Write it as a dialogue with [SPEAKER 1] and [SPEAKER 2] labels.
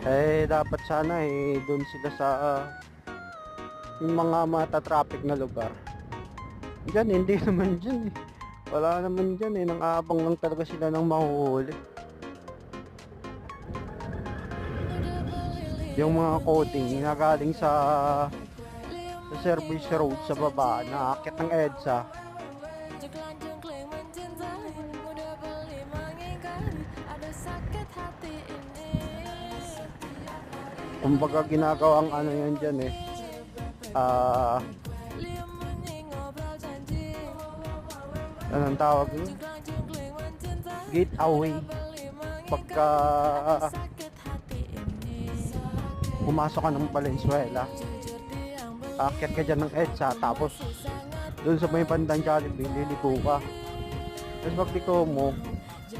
[SPEAKER 1] Eh, dapat sana doon sila sa yung mga mata-traffic na lugar. Diyan, hindi naman dyan eh. Wala naman dyan eh. Nang-aabang lang talaga sila ng mahuhuli. Yung mga coding na galing sa service road sa baba, naakyat ng EDSA. Kumbaga ginagawang ano yan dyan eh. Ah, anong tawag yun? Gateway. Pagka pumasok ka ng Valenzuela, aakyat ka dyan ng EDSA, tapos doon sa may bandang Jollibee, liliko ka. Tapos pag liko mo,